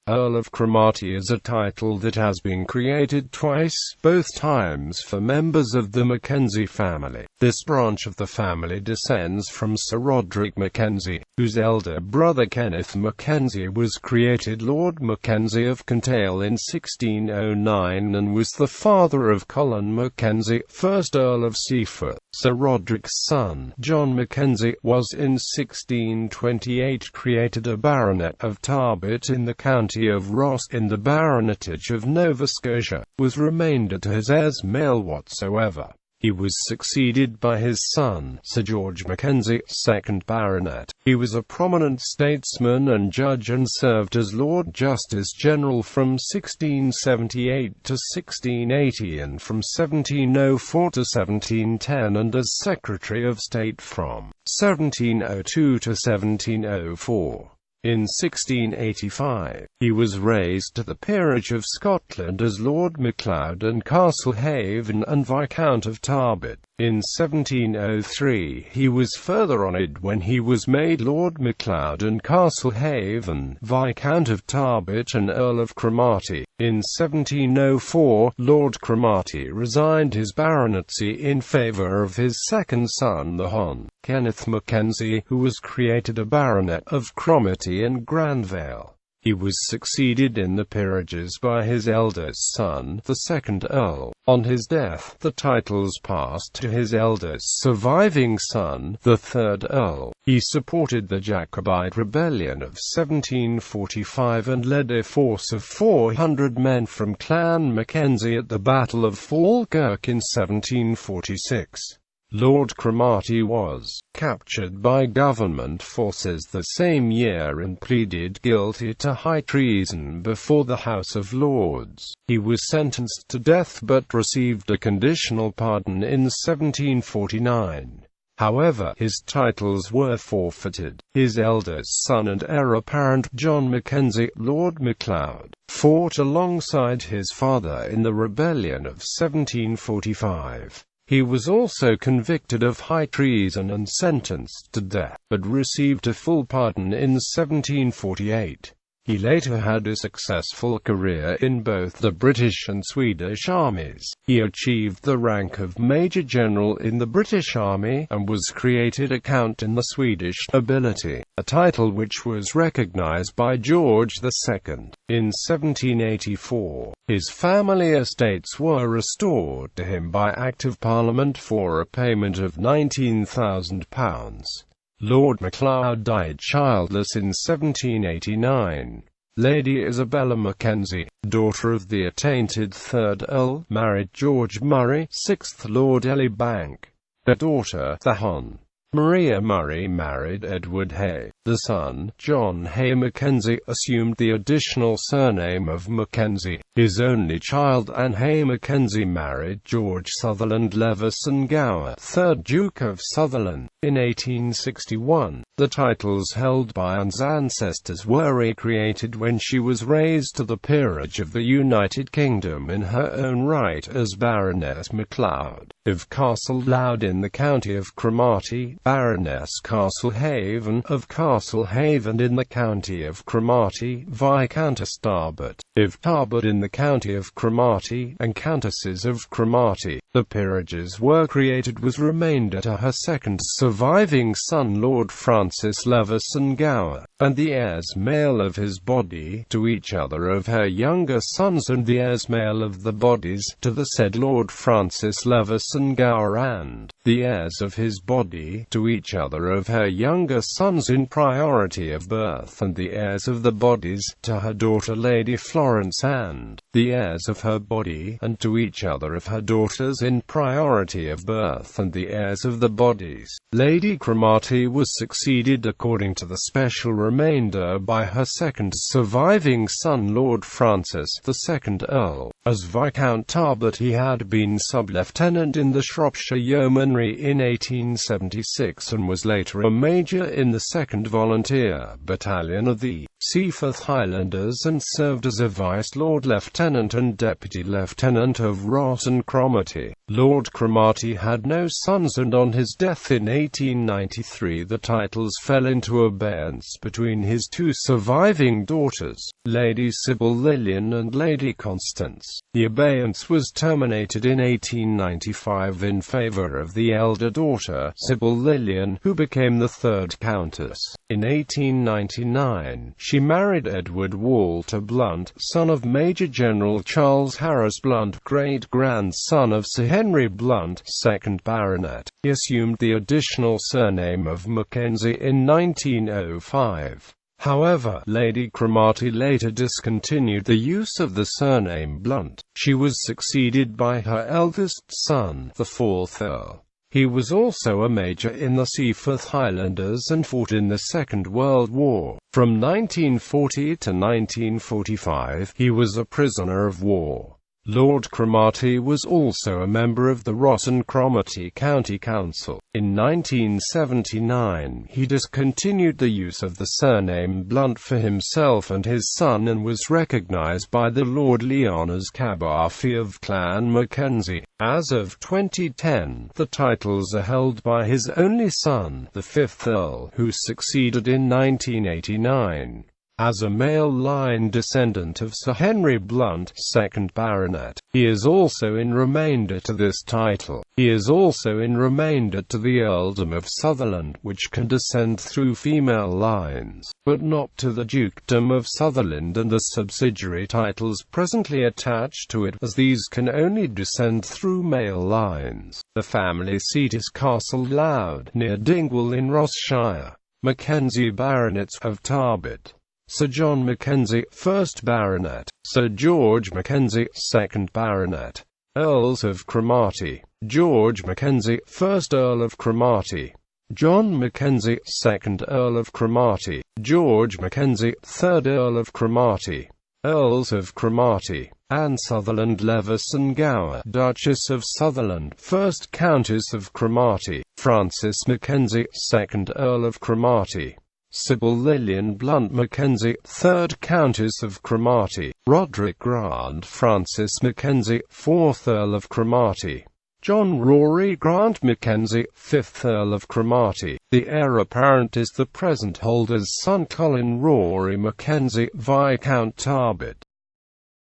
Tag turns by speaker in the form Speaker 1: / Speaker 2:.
Speaker 1: Earl of Cromartie is a title that has been created twice, both times for members of the Mackenzie family. This branch of the family descends from Sir Roderick Mackenzie, whose elder brother Kenneth Mackenzie was created Lord Mackenzie of Kintail in 1609 and was the father of Colin Mackenzie, 1st Earl of Seaforth. Sir Roderick's son, John Mackenzie, was in 1628 created a Baronet of Tarbat in the county of Ross, in the Baronetage of Nova Scotia, was remainder to his heirs male whatsoever. He was succeeded by his son, Sir George Mackenzie, 2nd Baronet. He was a prominent statesman and judge and served as Lord Justice General from 1678 to 1680 and from 1704 to 1710 and as Secretary of State from 1702 to 1704. In 1685, he was raised to the peerage of Scotland as Lord Macleod and Castlehaven and Viscount of Tarbat. In 1703, he was further honoured when he was made Lord Macleod and Castlehaven, Viscount of Tarbat and Earl of Cromartie. In 1704, Lord Cromartie resigned his baronetcy in favour of his second son the Hon. Kenneth Mackenzie, who was created a Baronet of Cromartie and Granville. He was succeeded in the peerages by his eldest son, the 2nd Earl. On his death, the titles passed to his eldest surviving son, the 3rd Earl. He supported the Jacobite rebellion of 1745 and led a force of 400 men from Clan Mackenzie at the Battle of Falkirk in 1746. Lord Cromartie was captured by government forces the same year and pleaded guilty to high treason before the House of Lords. He was sentenced to death but received a conditional pardon in 1749. However, his titles were forfeited. His eldest son and heir apparent, John Mackenzie, Lord Macleod, fought alongside his father in the rebellion of 1745. He was also convicted of high treason and sentenced to death, but received a full pardon in 1748. He later had a successful career in both the British and Swedish armies. He achieved the rank of Major General in the British Army, and was created a Count in the Swedish nobility, a title which was recognised by George II. In 1784, his family estates were restored to him by Act of Parliament for a payment of £19,000. Lord Macleod died childless in 1789. Lady Isabella Mackenzie, daughter of the attainted 3rd Earl, married George Murray, 6th Lord Elibank. Their daughter, the Hon. Maria Murray, married Edward Hay. The son, John Hay Mackenzie, assumed the additional surname of Mackenzie. His only child, Anne Hay Mackenzie, married George Sutherland Leveson Gower, 3rd Duke of Sutherland. In 1861, the titles held by Anne's ancestors were recreated when she was raised to the peerage of the United Kingdom in her own right as Baroness Macleod of Castleloud in the county of Cromartie, Baroness Castlehaven of Castlehaven in the county of Cromartie, Viscountess Tarbat of Tarbat in the county of Cromartie, and Countesses of Cromartie. The peerages were created was remainder to her second surviving son Lord Francis Leveson Gower, and the heirs male of his body to each other of her younger sons and the heirs male of the bodies to the said Lord Francis Leveson Gower and the heirs of his body to each other of her younger sons in priority of birth and the heirs of the bodies to her daughter Lady Florence and the heirs of her body and to each other of her daughters in priority of birth and the heirs of the bodies. Lady Cromartie was succeeded according to the special remainder by her second surviving son Lord Francis, the 2nd Earl. As Viscount Tarbat he had been sub-lieutenant in the Shropshire Yeomanry in 1876 and was later a major in the 2nd Volunteer Battalion of the Seaforth Highlanders and served as a Vice Lord Lieutenant and Deputy Lieutenant of Ross and Cromartie. Lord Cromartie had no sons, and on his death in 1893 the titles fell into abeyance between his two surviving daughters, Lady Sybil Lillian and Lady Constance. The abeyance was terminated in 1895 in favour of the elder daughter, Sybil Lillian, who became the third Countess. In 1899, she married Edward Walter Blunt, son of Major General Charles Harris Blunt, great-grandson of Sir Henry Blunt, 2nd Baronet. He assumed the additional surname of Mackenzie in 1905. However, Lady Cromartie later discontinued the use of the surname Blunt. She was succeeded by her eldest son, the 4th Earl. He was also a major in the Seaforth Highlanders and fought in the Second World War. From 1940 to 1945, he was a prisoner of war. Lord Cromartie was also a member of the Ross and Cromartie County Council. In 1979, he discontinued the use of the surname Blunt for himself and his son and was recognised by the Lord Lyon as Cabarfi of Clan Mackenzie. As of 2010, the titles are held by his only son, the 5th Earl, who succeeded in 1989. As a male line descendant of Sir Henry Blunt, 2nd Baronet, he is also in remainder to this title. He is also in remainder to the Earldom of Sutherland, which can descend through female lines, but not to the Dukedom of Sutherland and the subsidiary titles presently attached to it, as these can only descend through male lines. The family seat is Castle Loud, near Dingwall in Ross-shire. Mackenzie Baronets of Tarbat. Sir John Mackenzie, 1st Baronet, Sir George Mackenzie, 2nd Baronet, Earls of Cromartie, George Mackenzie, 1st Earl of Cromartie, John Mackenzie, 2nd Earl of Cromartie, George Mackenzie, 3rd Earl of Cromartie, Earls of Cromartie, Anne Sutherland Leveson Gower, Duchess of Sutherland, 1st Countess of Cromartie, Francis Mackenzie, 2nd Earl of Cromartie, Sybil Lillian Blunt Mackenzie, 3rd Countess of Cromartie, Roderick Grant Francis Mackenzie, 4th Earl of Cromartie, John Rory Grant Mackenzie, 5th Earl of Cromartie. The heir apparent is the present holder's son Colin Rory Mackenzie, Viscount Tarbat.